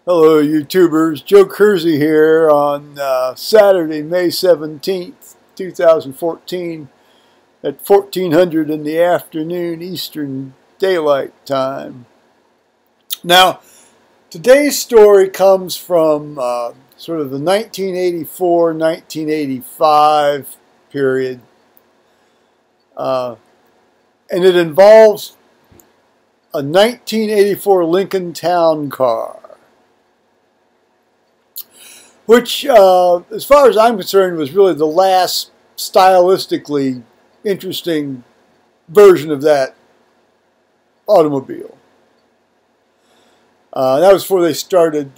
Hello YouTubers, Joe Kersey here on Saturday, May 17th, 2014 at 1400 in the afternoon Eastern Daylight Time. Now, today's story comes from sort of the 1984-1985 period, and it involves a 1984 Lincoln Town Car, which, as far as I'm concerned, was really the last stylistically interesting version of that automobile. That was before they started,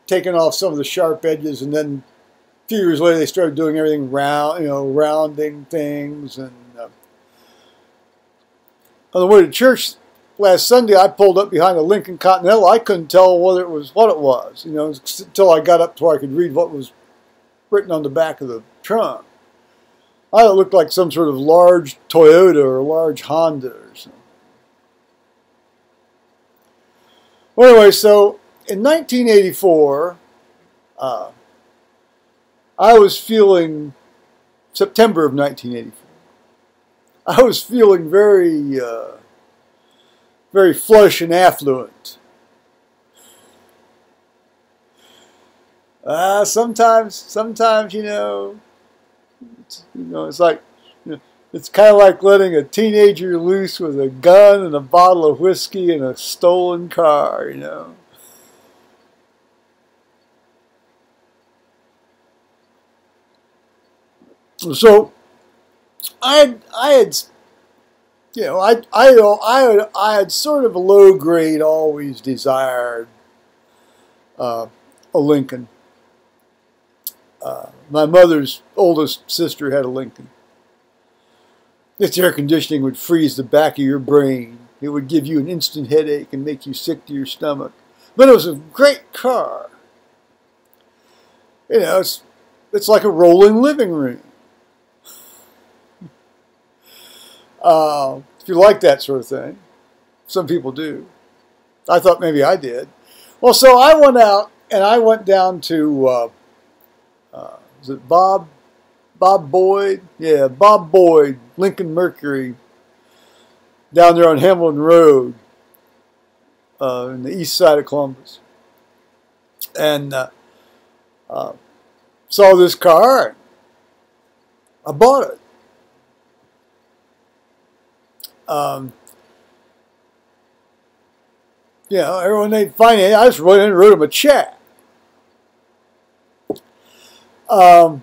taking off some of the sharp edges, and then a few years later they started doing everything round, rounding things. And on the way to church last Sunday, I pulled up behind a Lincoln Continental. I couldn't tell whether it was what it was, until I got up to where I could read what was written on the back of the trunk. I thought it looked like some sort of large Toyota or a large Honda or something. Well, anyway, so in 1984, I was feeling, September of 1984, I was feeling very flush and affluent. Sometimes, it's like, it's kind of like letting a teenager loose with a gun and a bottle of whiskey and a stolen car, So, I had sort of a low grade always desired a Lincoln. My mother's oldest sister had a Lincoln. Its air conditioning would freeze the back of your brain. It would give you an instant headache and make you sick to your stomach. But it was a great car. It's like a rolling living room. If you like that sort of thing, some people do. I thought maybe I did. Well, so I went out and I went down to, is it Bob Boyd? Yeah, Bob Boyd, Lincoln Mercury, down there on Hamlin Road, in the east side of Columbus. And saw this car. I bought it. Everyone they finance, I just went in and wrote them a check. That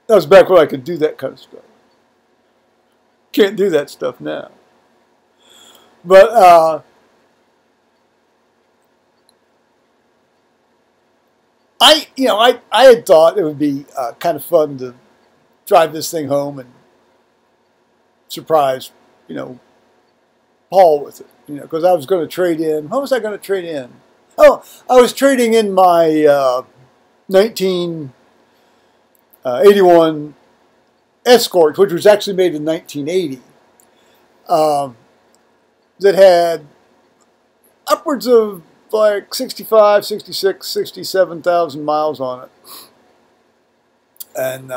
was back when I could do that kind of stuff. Can't do that stuff now. But I had thought it would be kind of fun to drive this thing home and surprise, Paul with it, because I was going to trade in. What was I going to trade in? Oh, I was trading in my 1981 Escort, which was actually made in 1980, that had upwards of like 65, 66, 67,000 miles on it. And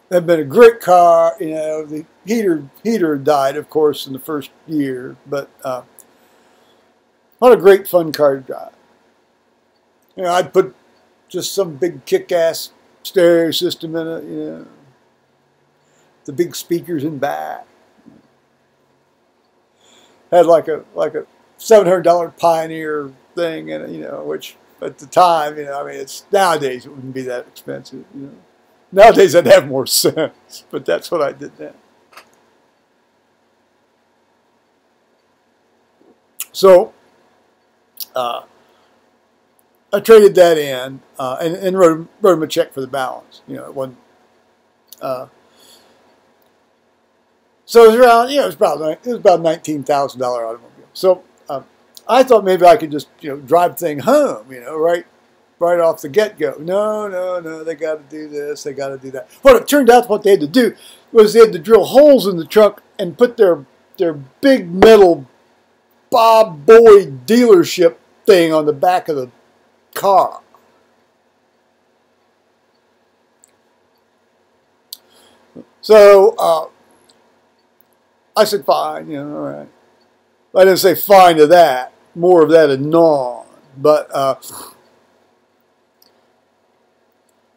had been a great car. The heater died, of course, in the first year, but what a great fun car to drive. I'd put just some big kick-ass stereo system in it, the big speakers in back. Had like a $700 Pioneer thing in it, which at the time, it's nowadays it wouldn't be that expensive, Nowadays I'd have more sense, but that's what I did then. So I traded that in and wrote him a check for the balance. It wasn't. So it was around. It was about $19,000 automobile. So I thought maybe I could just drive the thing home. Right off the get-go. No, they got to do this, they got to do that. Well, it turned out what they had to do was they had to drill holes in the trunk and put their big metal Bob Boyd dealership thing on the back of the car. So I said, fine, all right. I didn't say fine to that. More of that anon. But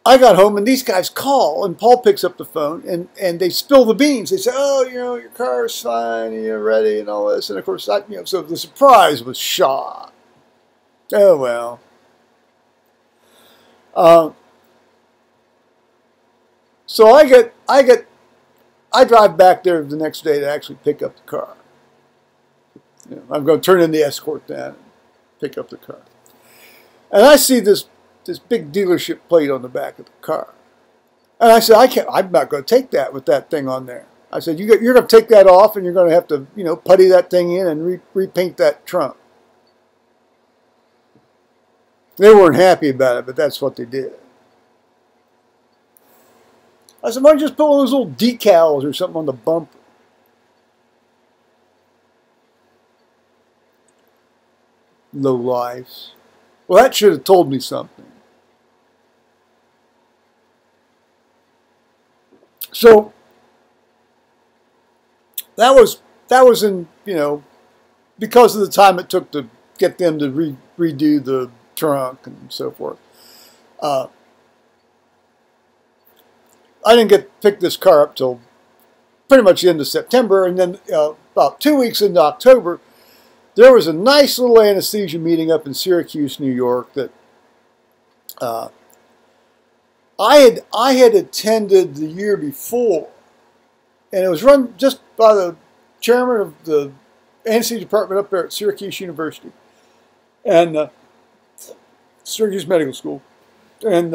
I got home, and these guys call, and Paul picks up the phone, and they spill the beans. They say, oh, your car's fine, and you're ready, and all this. And, of course, so the surprise was shot. Oh, well. So I drive back there the next day to actually pick up the car. I'm going to turn in the escort then and pick up the car. And I see this big dealership plate on the back of the car. And I said, I'm not going to take that with that thing on there. I said, you're going to take that off, and you're going to have to, putty that thing in and repaint that trunk. They weren't happy about it, but that's what they did. I said, why don't you just put one of those little decals or something on the bumper? Low lives. Well, that should have told me something. So that was in, because of the time it took to get them to redo the trunk and so forth. I didn't get to pick this car up till pretty much the end of September, and then about 2 weeks into October, there was a nice little anesthesia meeting up in Syracuse, New York that I had attended the year before, and it was run just by the chairman of the anesthesia department up there at Syracuse University and Syracuse Medical School, and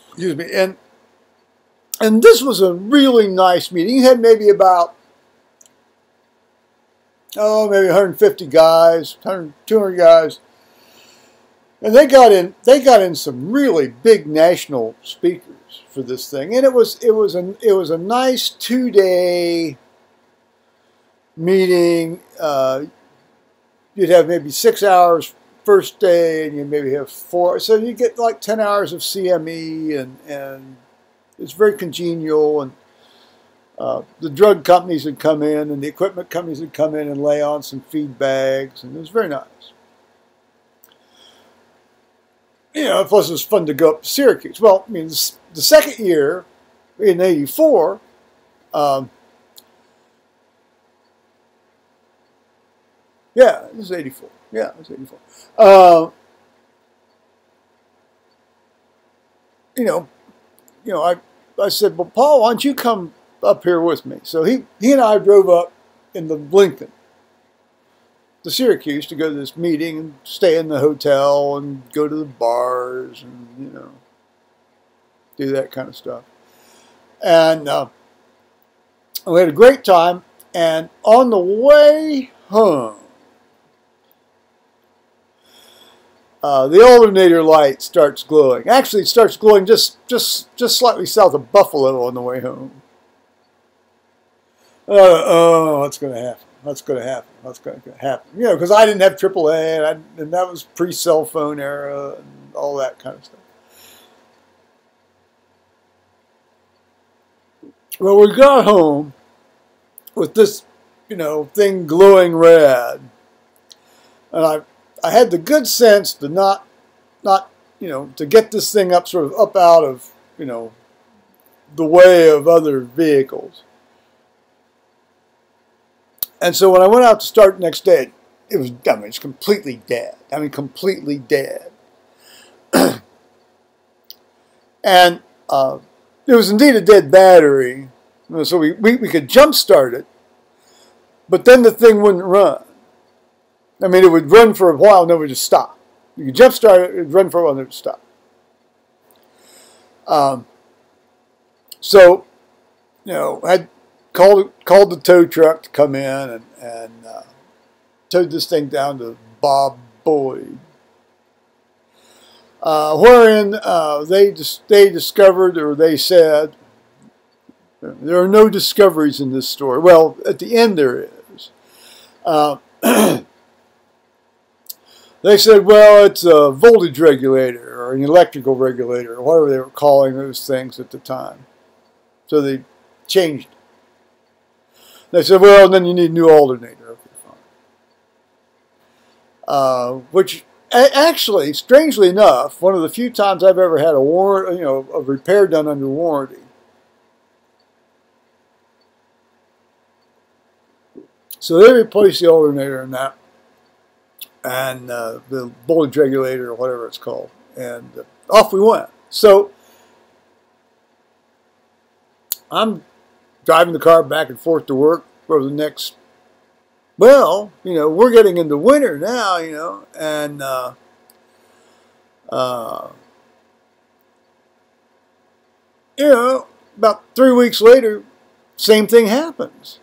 excuse me, and this was a really nice meeting. You had maybe about maybe 150 guys, 200 guys. And they got in some really big national speakers for this thing. And it was a nice 2-day meeting. You'd have maybe 6 hours first day, and you maybe have 4. So you get like 10 hours of CME, and it's very congenial. And the drug companies would come in, and the equipment companies would come in and lay on some feed bags, and it was very nice. Plus it was fun to go up to Syracuse. Well, I mean, the second year, in '84, yeah, it was '84. Yeah, it was '84. I said, well, Paul, why don't you come up here with me? So he and I drove up in the Lincoln to Syracuse to go to this meeting and stay in the hotel and go to the bars and, do that kind of stuff. And we had a great time. And on the way home, the alternator light starts glowing. Actually, it starts glowing just slightly south of Buffalo on the way home. What's going to happen? What's going to happen? What's going to happen? Because I didn't have AAA, and that was pre-cell phone era and all that kind of stuff. Well, we got home with this, thing glowing red, and I had the good sense to not, to get this thing up out of, the way of other vehicles. And so when I went out to start the next day, it's completely dead. Completely dead. And it was indeed a dead battery. So we could jump start it, but then the thing wouldn't run. It would run for a while and then it would just stop. You could jump start it, it would run for a while and then it would stop. I called the tow truck to come in and towed this thing down to Bob Boyd, wherein they discovered, or they said, there are no discoveries in this story. Well, at the end there is. They said, well, it's a voltage regulator or an electrical regulator or whatever they were calling those things at the time. So they changed it. They said, well, then you need a new alternator. Okay, fine. Which actually, strangely enough, one of the few times I've ever had a repair done under warranty. So they replaced the alternator in that, and the voltage regulator or whatever it's called, and off we went. So I'm driving the car back and forth to work for the next, well, we're getting into winter now, and about 3 weeks later, same thing happens.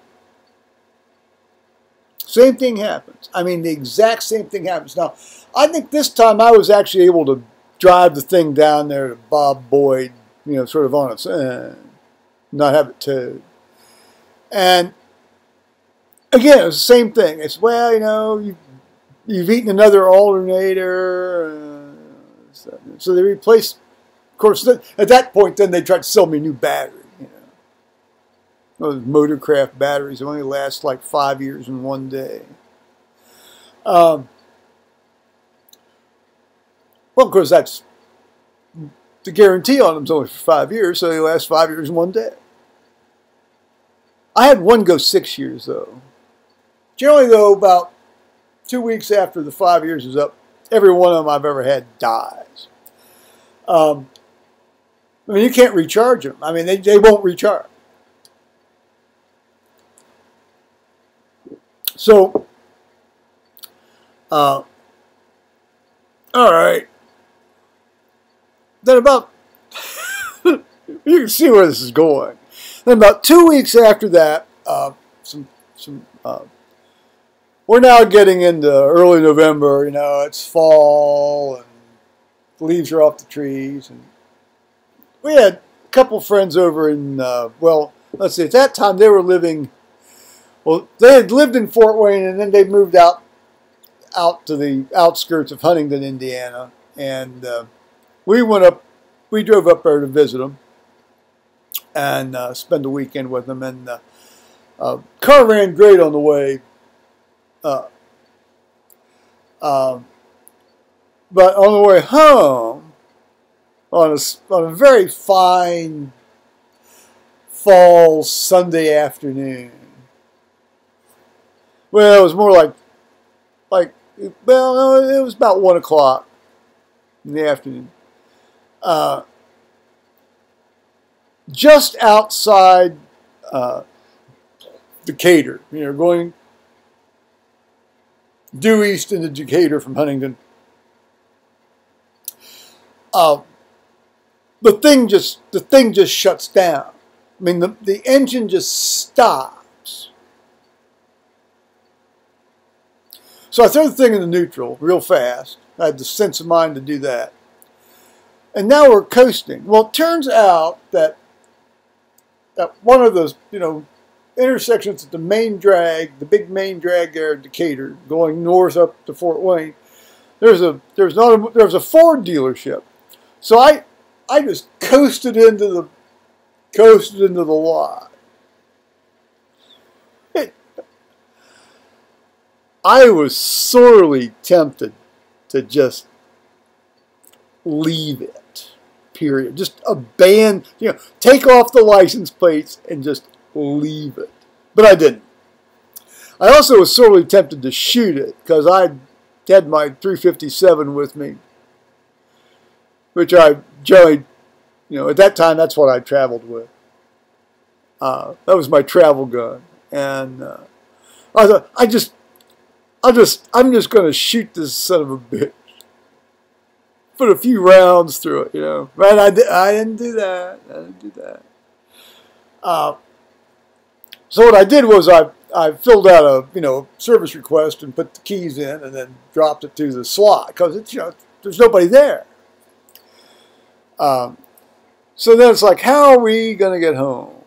Same thing happens. I mean, the exact same thing happens. Now, I think this time I was actually able to drive the thing down there to Bob Boyd, sort of on its own, not have it towed. And again, it was the same thing. It's, well, you've eaten another alternator. So they replaced, of course, at that point, then they tried to sell me a new battery. Those Motorcraft batteries only last like 5 years in one day. Well, of course, that's the guarantee on them's only for 5 years, so they last 5 years in one day. I had one go 6 years, though. Generally, though, about 2 weeks after the 5 years is up, every one of them I've ever had dies. I mean, you can't recharge them. I mean, they won't recharge. So, all right. Then about, you can see where this is going. Then about 2 weeks after that, we're now getting into early November. It's fall and leaves are off the trees, and we had a couple friends over in well, let's see. At that time, they were living. Well, they had lived in Fort Wayne, and then they moved out to the outskirts of Huntington, Indiana, and we drove up there to visit them and spend the weekend with them. And car ran great on the way, but on the way home, on a very fine fall Sunday afternoon. Well, it was more well, it was about 1 o'clock in the afternoon. Just outside Decatur, going due east into Decatur from Huntington. The thing just shuts down. I mean, the engine just stops. So I throw the thing in the neutral real fast. I had the sense of mind to do that. And now we're coasting. Well, it turns out that at one of those, intersections at the main drag, the big main drag there at Decatur, going north up to Fort Wayne, there's a Ford dealership. So I just coasted into the lot. I was sorely tempted to just leave it, period. Just abandon, take off the license plates and just leave it. But I didn't. I also was sorely tempted to shoot it because I had my .357 with me, which I generally, at that time, that's what I traveled with. That was my travel gun. And I thought, I'm just going to shoot this son of a bitch. Put a few rounds through it, Right? I didn't do that. So what I did was I filled out a service request and put the keys in and then dropped it through the slot because it's there's nobody there. So then it's like, how are we going to get home?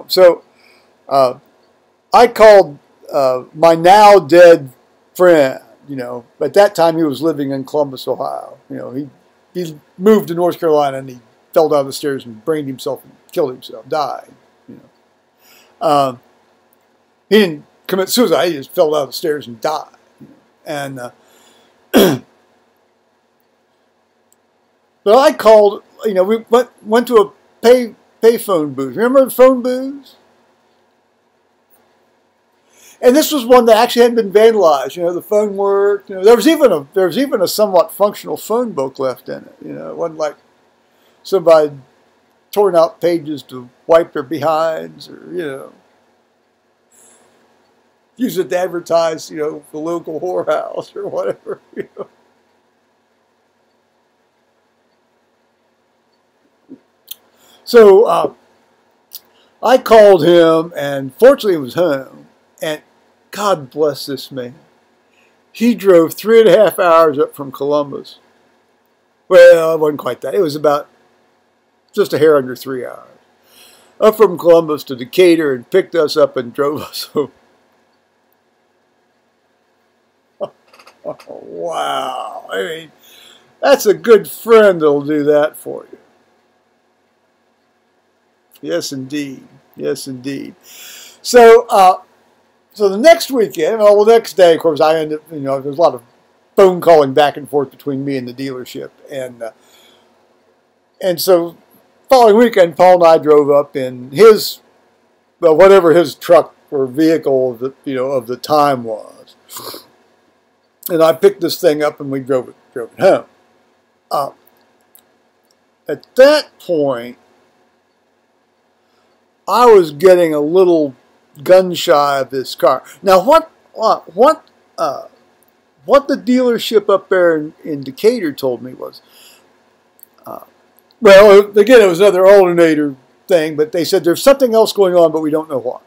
So I called my now dead friend, you know, at that time he was living in Columbus, Ohio. You know, he moved to North Carolina and he fell down the stairs and brained himself and killed himself, died. You know, he didn't commit suicide. He just fell down the stairs and died. You know? And but I called. You know, we went to a payphone booth. Remember the phone booths? And this was one that actually hadn't been vandalized. You know, the phone worked. You know, there was even a somewhat functional phone book left in it. You know, it wasn't like somebody torn out pages to wipe their behinds, or you know, use it to advertise, you know, the local whorehouse or whatever. You know. So I called him, and fortunately he was home. And God bless this man. He drove 3.5 hours up from Columbus. Well, it wasn't quite that. It was about just a hair under 3 hours. Up from Columbus to Decatur and picked us up and drove us home. Oh, wow. I mean, that's a good friend that'll do that for you. Yes, indeed. Yes, indeed. So, so the next weekend, well, the next day, of course, I ended up, you know, there's a lot of phone calling back and forth between me and the dealership. And so, following weekend, Paul and I drove up in his, well, whatever his truck or vehicle of the, you know, of the time was. And I picked this thing up and we drove it home. At that point, I was getting a little gun shy of this car. Now, what the dealership up there in Decatur told me was, well, again, it was another alternator thing, but they said there's something else going on, but we don't know what.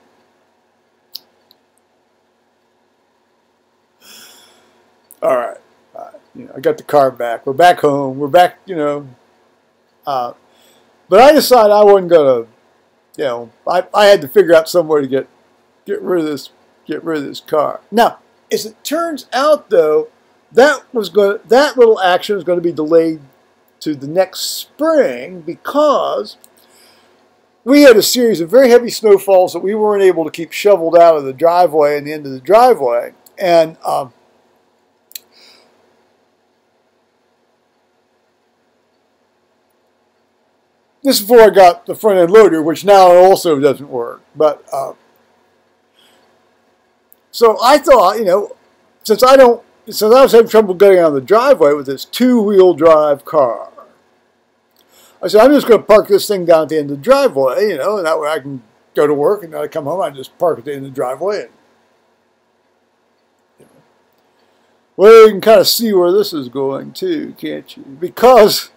All right. You know, I got the car back. We're back home. We're back, you know. But I decided I wasn't going to, you know, I had to figure out some way to get rid of this car. Now, as it turns out, though, that little action is going to be delayed to the next spring because we had a series of very heavy snowfalls that we weren't able to keep shoveled out of the driveway and the end of the driveway. And this is before I got the front end loader, which now also doesn't work. But so I thought, you know, since I was having trouble getting out of the driveway with this 2-wheel drive car, I said, I'm just going to park this thing down at the end of the driveway, you know, and that way I can go to work, and then I come home, I just park at the end of the driveway. And, you know. Well, you can kind of see where this is going, too, can't you? Because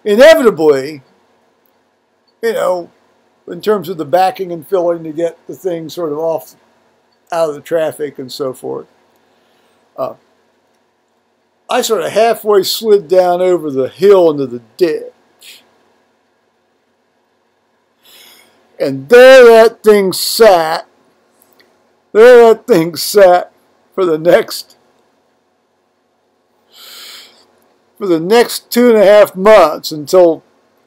inevitably, you know, in terms of the backing and filling to get the thing sort of off out of the traffic and so forth, I sort of halfway slid down over the hill into the ditch. And there that thing sat. There that thing sat for the next 2.5 months until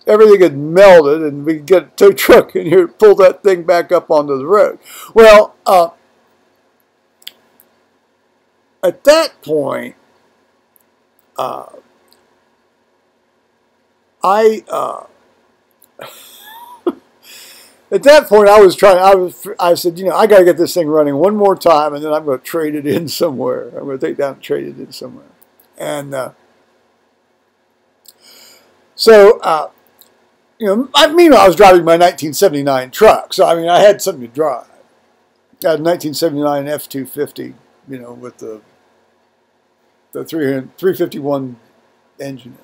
everything had melted and we could get a tow truck in here to pull that thing back up onto the road. Well, at that point, I said, you know, I got to get this thing running one more time, and then I'm going to trade it in somewhere. I'm going to take it down and trade it in somewhere. And you know, meanwhile, I was driving my 1979 truck, so I mean, I had something to drive. I had a 1979 F-250, you know, with the 351 engine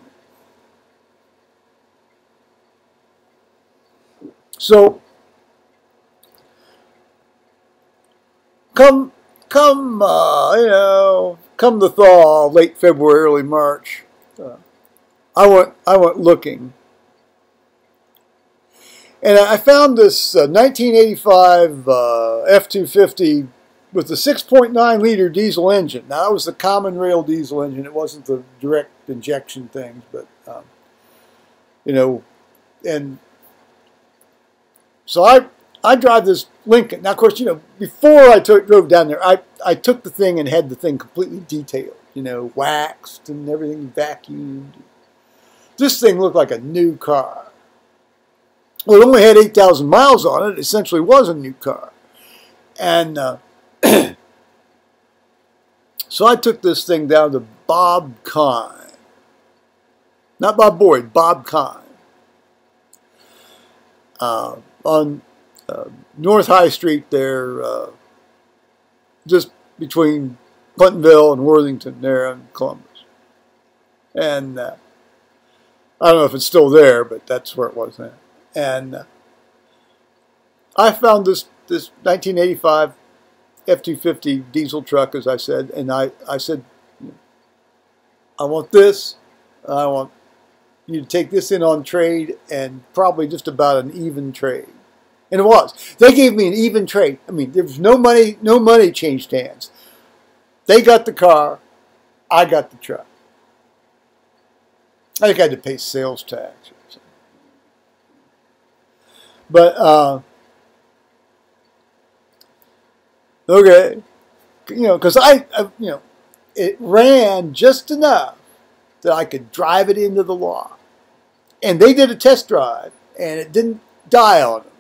in it. So, come you know, come the thaw, late February, early March, I went looking. And I found this 1985 F-250 with the 6.9 liter diesel engine. Now that was the common rail diesel engine. It wasn't the direct injection things, but you know, and so I drive this Lincoln. Now, of course, you know, before I drove down there, I took the thing and had the thing completely detailed, you know, waxed and everything vacuumed. This thing looked like a new car. Well, it only had 8,000 miles on it. It essentially was a new car. And so I took this thing down to Bob Kahn. Not Bob Boyd, Bob Kahn. On North High Street there, just between Clintonville and Worthington there in Columbus. And I don't know if it's still there, but that's where it was then. And I found this 1985 F-250 diesel truck, as I said, and I said, I want this. I want you to take this in on trade, and probably just about an even trade. And it was. They gave me an even trade. I mean, there was no money changed hands. They got the car, I got the truck. I think I had to pay sales tax or something. But okay, you know, because you know, it ran just enough that I could drive it into the lot. And they did a test drive, and it didn't die on them.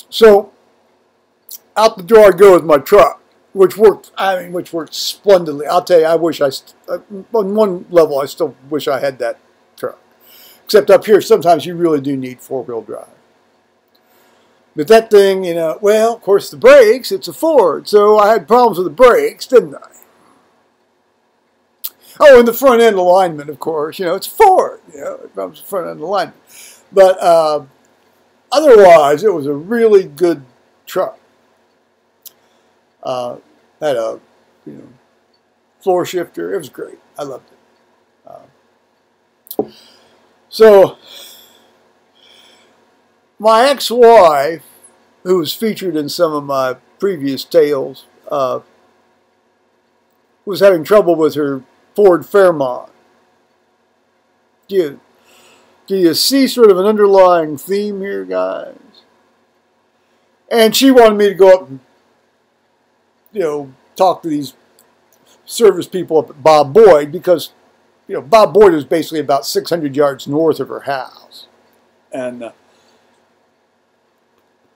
So out the door I go with my truck, which worked. I mean, which worked splendidly. I'll tell you, I wish on one level I still wish I had that truck. Except up here, sometimes you really do need four-wheel drive. But that thing, you know, well, of course, the brakes, it's a Ford, so I had problems with the brakes, didn't I? Oh, and the front end alignment, of course, you know, it's Ford, you know, it comes with front end alignment. But otherwise, it was a really good truck. Had a, you know, floor shifter. It was great. I loved it. So my ex-wife, who was featured in some of my previous tales, was having trouble with her Ford Fairmont. Do you see sort of an underlying theme here, guys? And she wanted me to go up and, you know, talk to these service people up at Bob Boyd, because, you know, Bob Boyd is basically about 600 yards north of her house. And,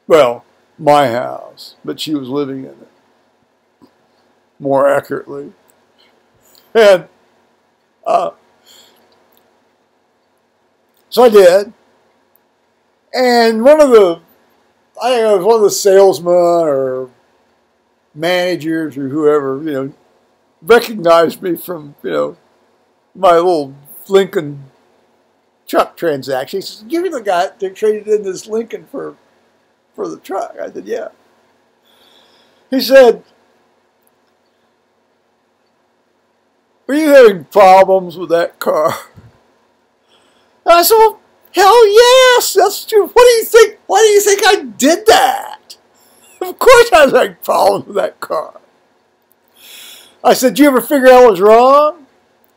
well, my house, but she was living in it, more accurately. And so I did. And I think it was one of the salesmen or managers or whoever, you know, recognized me from, you know, my little Lincoln truck transaction. He says, "You're the guy that traded in this Lincoln for the truck." I said, "Yeah." He said, "Are you having problems with that car?" And I said, "Well, hell yes, that's true. What do you think? Why do you think I did that? Of course I was having problems with that car." I said, "Did you ever figure out what was wrong?"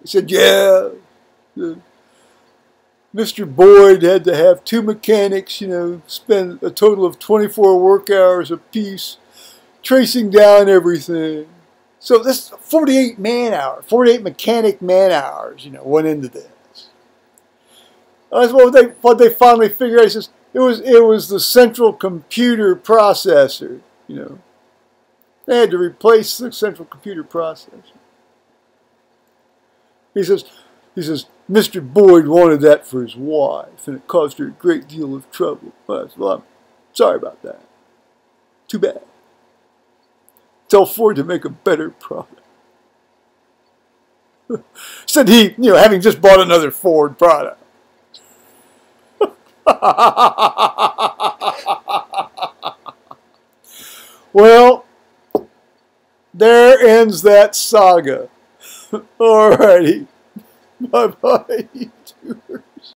He said, "Yeah. Mr. Boyd had to have two mechanics, you know, spend a total of 24 work hours apiece tracing down everything. So this 48 mechanic man hours, you know, went into this." That's what they finally figured out. He says, it was the central computer processor, you know. They had to replace the central computer processor. He says, "Mr. Boyd wanted that for his wife, and it caused her a great deal of trouble." Well, I'm sorry about that. Too bad. Tell Ford to make a better product. Said he, you know, having just bought another Ford product. Well, there ends that saga. Alrighty. Bye-bye, YouTuber.